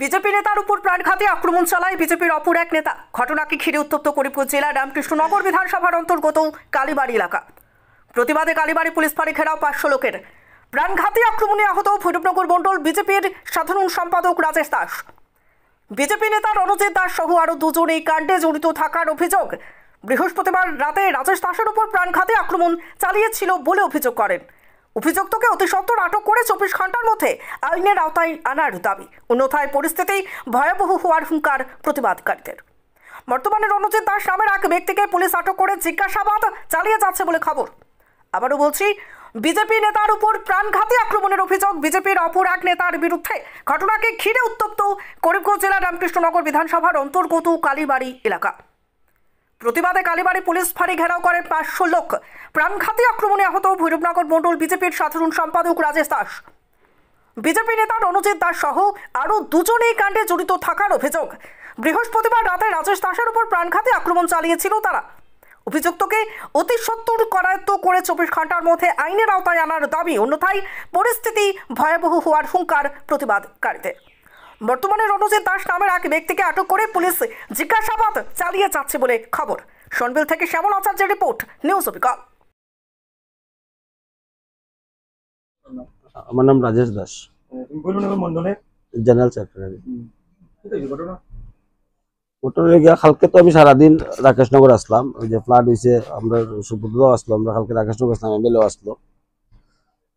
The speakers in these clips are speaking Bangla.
বিজেপি নেতার উপর প্রাণঘাতী আক্রমণ চালায় বিজেপির অপর এক নেতা। ঘটনাকে ঘিরে উত্তপ্ত করিমগঞ্জ জেলার রামকৃষ্ণনগর বিধানসভার অন্তর্গত কালীবাড়ি এলাকা। প্রতিবাদে কালীবাড়ি পুলিশ ফাঁড়ি ঘেরাও 500 লোকের। প্রাণঘাতী আক্রমণে আহত ভৈরবনগর মণ্ডল বিজেপির সাধারণ সম্পাদক রাজেশ দাস। বিজেপি নেতা রণজিৎ দাস সহ আরো দুজন এই কাণ্ডে জড়িত থাকার অভিযোগ। বৃহস্পতিবার রাতে রাজেশ দাসের উপর প্রাণঘাতী আক্রমণ চালিয়েছিল বলে অভিযোগ করেন। অভিযুক্তকে অতি সত্বর আটক করে 24 ঘন্টার মধ্যে আইনের আওতায় আনার দাবি। অন্যথায় পরিস্থিতি ভয়াবহ হওয়ার হুঙ্কার প্রতিবাদকারীদের। বর্তমানে রণজিৎ দাস নামের এক ব্যক্তিকে পুলিশ আটক করে জিজ্ঞাসাবাদ চালিয়ে যাচ্ছে বলে খবর। আবারও বলছি, বিজেপি নেতার উপর প্রাণঘাতী আক্রমণের অভিযোগ বিজেপির অপর এক নেতার বিরুদ্ধে। ঘটনাকে ঘিরে উত্তপ্ত করিমগঞ্জ জেলার রামকৃষ্ণনগর বিধানসভার অন্তর্গত কালীবাড়ি এলাকা। প্রতিবাদে কালীবাড়ি পুলিশ ফাঁড়ি ঘেরাও করেন 500 লোক। প্রাণঘাতী আক্রমণে আহত ভৈরবনগর মণ্ডল বিজেপির সাধারণ সম্পাদক রাজেশ দাস। বিজেপি নেতা রণজিৎ দাস সহ আরো দুজন এই কাণ্ডে জড়িত থাকার অভিযোগ। বৃহস্পতিবার রাতে রাজেশ দাসের উপর প্রাণঘাতী আক্রমণ চালিয়েছিল তারা। অভিযুক্তকে অতি সত্বর করায়ত্ত করে 24 ঘন্টার মধ্যে আইনের আওতায় আনার দাবি। অন্যথায় পরিস্থিতি ভয়াবহ হওয়ার হুঙ্কার প্রতিবাদকারীদের। বর্তমানে রণজিৎ দাস নামের এক ব্যক্তিকে আটক করে পুলিশ জিজ্ঞাসাবাদ চালিয়ে যাচ্ছে বলে খবর। সনবিল থেকে শ্যামল আচার্যের রিপোর্ট, নিউজ অবিকল। আমার নাম রাজেশ দাস, জেনারেল সেক্রেটারি। ঘটনা গিয়া কালকে তো আমি সারাদিন রাকেশনগর আসলাম, ওই যে ফ্লাড হয়েছে, আমরা সুপুত্রও আসলো, আমরা কালকে রাকেশনগর আসলাম, এমএলএও আসলো।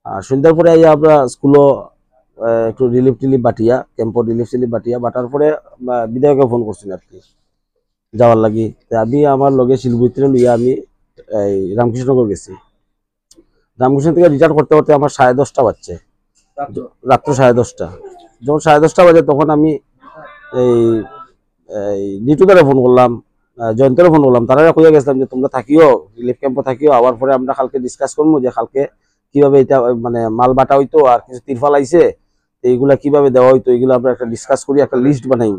আর সন্ধ্যার পরে আইয়া আমরা স্কুলও একটু রিলিফ টিলিফ বাটিয়া, ক্যাম্পর রিলিফ টিলিফ বাটিয়া বাটার পরে বিধায়ককে ফোন করছেন আর কি যাওয়ার লাগি। আমি আমার লগে শিলবুত্রে লইয়া আমি এই রামকৃষ্ণনগর গেছি। রামকৃষ্ণ থেকে রিটার্ন করতে করতে আমার 10:30 বাজছে, রাত্র 10:30। যখন 10:30 বাজে তখন আমি এই নিটুদারে ফোন করলাম, জয়ন্তরে ফোন করলাম। তারা কইয়া গেছিলাম যে তোমরা থাকিও, রিলিফ ক্যাম্পে থাকিও, আবার পরে আমরা কালকে ডিসকাস করবো যে কালকে কিভাবে এটা মানে মাল বাটা হইতো আর কিছু তিরফাল আইছে, এইগুলা কিভাবে দেওয়া হইতো, এইগুলো আমরা একটা ডিসকাস করি, একটা লিস্ট বানাইব।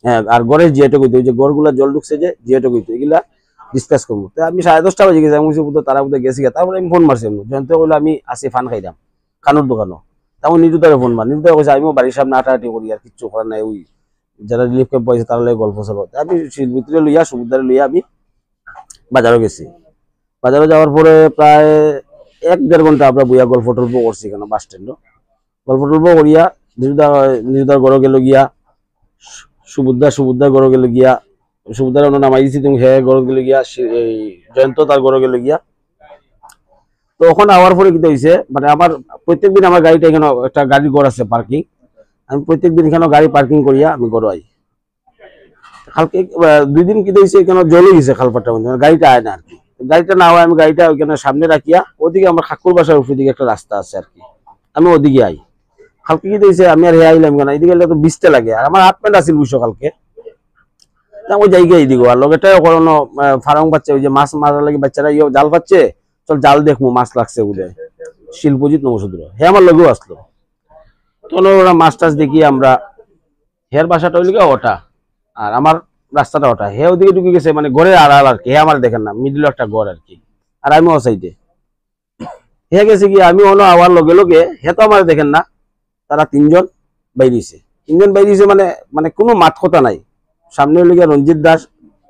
হ্যাঁ, আর গড়ের জিয়াটা কইতো, ওই যে গড়গুলা জল ঢুকছে যে জিয়াটা কইতো, এগুলা ডিসকাস করবো। তো আমি 10:30 বাজে গেছি, আমি বুঝতে তারা বুঝতে গেছি। তারপরে আমি ফোন মারছি, জয়ন্ত কইলো আমি আসি ফান খাইলাম খানুর দোকানও। তেমন নিটুদারে ফোন মার, নিটুদারে কইছে আমিও বাড়ির সামনে আটাআটি করি, আর কিচ্ছু করার নাই, ওই যারা রিলিফ ক্যাম্প পাইছে তারা লাগে গল্প চলো। আমি শিলবুত্রে লইয়া সুবিধারে লইয়া আমি বাজারও গেছি। বাজারে যাওয়ার পরে প্রায় 1-1.5 ঘন্টা আমরা বইয়া গল্প টল্প করছি, কেন বাস স্ট্যান্ড গল্প টল্প করিয়া নিরুদার ঘরে গেল গিয়া, সুবুদ্ধার ঘরে গেল গিয়া, সুবুদ্ধার অন্য নামাইছি তুমি হে ঘরে গেল গিয়া, এই জয়ন্ত তার ঘরে গেল গিয়া। তো ওখানে আওয়ার পরে কি হয়েছে, মানে আমার প্রত্যেকদিন আমার গাড়িটা এখানে একটা গাড়ির ঘর আছে পার্কিং, আমি প্রত্যেকদিন এখানে গাড়ি পার্কিং করিয়া আমি ঘরে আই। কালকে 2 দিন কি হয়েছে, এখানে জলে গেছে খালপাটটার মধ্যে, গাড়িটা আয় না আর কি। গাড়িটা না হয় আমি গাড়িটা ওইখানে সামনে রাখিয়া, ওদিকে আমার ঠাকুর বাসার উপর দিকে একটা রাস্তা আছে আর কি, আমি ওদিকে আই। কালকে কি হয়েছে, আমি আর হে আইলাম কেন, এদিকে তো 20টা লাগে, আর আমার হাফ প্যান্ট আসিল বুঝছো কালকে। ওই জায়গায় এদিকে আর লগেটাই কোনো ফার্ম পাচ্ছে, ওই যে মাছ মারার লাগে বাচ্চারা জাল পাচ্ছে, চল জাল দেখবো মাছ লাগছে বুঝে, শিল্পজিৎ নমসূদ্র হে আমার লগেও আসলো। তখন ওরা মাছ টাছ দেখি আমরা, হের বাসাটা ওই ওটা আর আমার রাস্তাটা ওটা, হে ওদিকে ঢুকে গেছে, মানে ঘরের আড়াল আর কি, হে আমার দেখেন না, মিডিল একটা ঘর আর কি, আর আমি ও সাইডে হে গেছে কি, আমি অন্য আওয়ার লগে লগে হে তো আমার দেখেন না, তারা 3 জন বাইরেছে, 3 জন বাইরেছে, মানে কোনো মাত কথা নাই। সামনে হইল গিয়া রঞ্জিত দাস,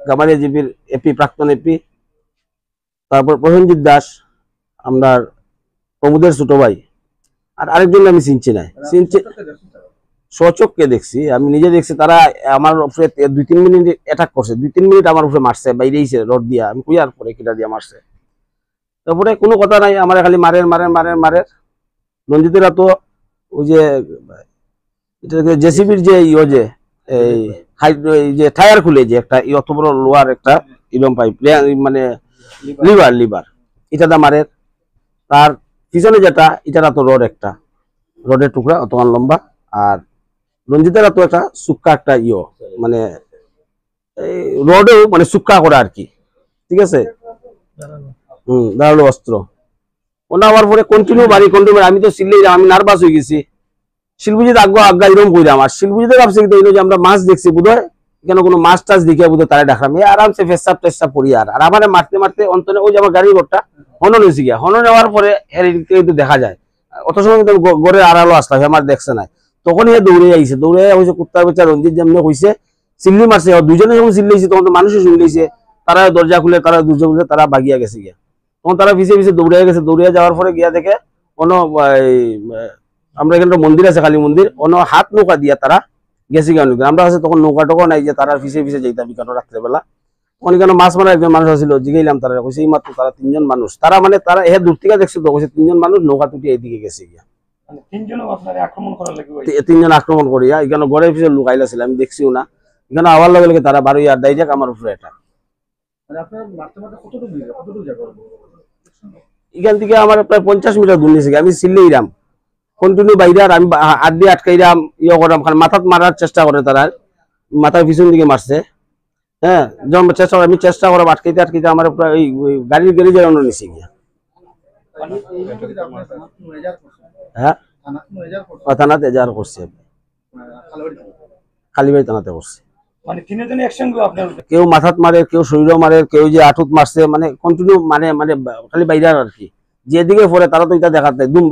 গামারিয়া জিপির এপি, প্রাক্তন এপি, তারপর প্রসেনজিৎ দাস, আপনার প্রমোদের ছোট ভাই, আর আরেকজন আমি চিনছি না, সচককে দেখছি, আমি নিজে দেখছি। তারা আমার উপরে 2-3 মিনিট অ্যাটাক করছে, 2-3 মিনিট আমার উপরে মারছে, বাইরেইছে রড দিয়া, আমি কুইয়ার পরে কিটা দিয়া মারছে। তারপরে কোনো কথা নাই, আমার খালি মারে। রঞ্জিতেরা তো ওই যে জেসিবির যে যে এই যে টায়ার খুলে যে একটা অত বড় লোহার একটা ইলম পাইপ, মানে লিভার এটা মারে। তার পিছনে যেটা এটা তো রড, একটা রডের টুকরা অতমান লম্বা। আর রঞ্জিতের তো একটা সুক্কা একটা মানে রডেও মানে সুক্কা করা আর কি, ঠিক আছে, ধারালো অস্ত্র। ওনা হওয়ার পরে কন্টিনিউ আমি তো সিললেই, আমি নার্ভাস হয়ে গেছি। শিলবুজিত আজ্ঞা এরকম কইলাম, আর শিলবুজিতে ভাবছি যে আমরা মাছ দেখছি বোধহয়, কেন কোনো মাছ টাছ দেখিয়া বোধহয় তারা ডাকলাম, আরামসে ফেসাপ টেসাপ করি। আর আমার মারতে অন্তনে ওই যে আমার গাড়ির ঘরটা হনন হয়েছে গিয়া, হনন নেওয়ার পরে দেখা যায়, অত সময় কিন্তু ঘরে আড়ালো আসলাম, আমার দেখছে না। তখন এ দৌড়ে আইছে, দৌড়ে হয়েছে কুত্তার বাচ্চা রঞ্জিত যেমনি কইছে চিল্লি মারছে, দুজনে যখন চিল্লাইছে তখন তো মানুষও শুনলেইছে, তারা দরজা খুলে তারা বাগিয়া গেছে গিয়া। তখন তারা পিছিয়ে পিছিয়ে দৌড়ে গেছে, দৌড়ে যাওয়ার পরে গিয়া দেখে কোনো আমরা এখানে মন্দির আছে কালী মন্দির, কোনো হাত নৌকা দিয়া তারা গেছে গিয়া। আমরা কাছে তখন নৌকা টোকা নাই যে তারা পিছিয়ে পিছিয়ে যাইতাম কেন রাত্রেবেলা। তখন এখানে মাছ মারা একজন মানুষ আছিল, জিগাইলাম তারা, কইছে এই মাত্র তারা 3 জন মানুষ, তারা মানে তারা এ দূর থেকে দেখছে তো, কইছে 3 জন মানুষ নৌকা তুটি এইদিকে গেছে গিয়া। 3 জন আক্রমণ করার লাগে 3 জন আক্রমণ করিয়া এখানে ঘরের পিছনে লুকাইলাছিল, আমি দেখছিও না। এখানে আওয়ার লগে লগে তারা 12 ইয়ার ডাইরেক্ট আমার উপরে এটা। মানে আপনার মারতে মারতে কতটুকু জায়গা এখান থেকে আমার প্রায় 50 মিটার দূর নিয়েছে, আমি চিল্লাইরাম কন্টিনিউ বাইরে, আর আমি হাত দিয়ে আটকাইরাম, ইয়ে করাম, খান মাথাত মারার চেষ্টা করে তারা, মাথার পিছন দিকে মারছে। হ্যাঁ, যখন আমি চেষ্টা করাম আটকাইতে আটকাইতে আমার প্রায় এই গাড়ির গ্যারেজের অন্য নিচে গিয়া। হ্যাঁ, থানাতে এজাহার করছে, কালীবাড়ি থানাতে করছে। মানে তিনজনই একসঙ্গে আপনার কেউ মাথাত মারে, কেউ শরীর মারে, কেউ যে আঁঠুত মারছে, মানে কন্টিনিউ মানে মানে খালি বাইরে আর কি, যেদিকে পড়ে তারা তো এটা দেখাতে দুম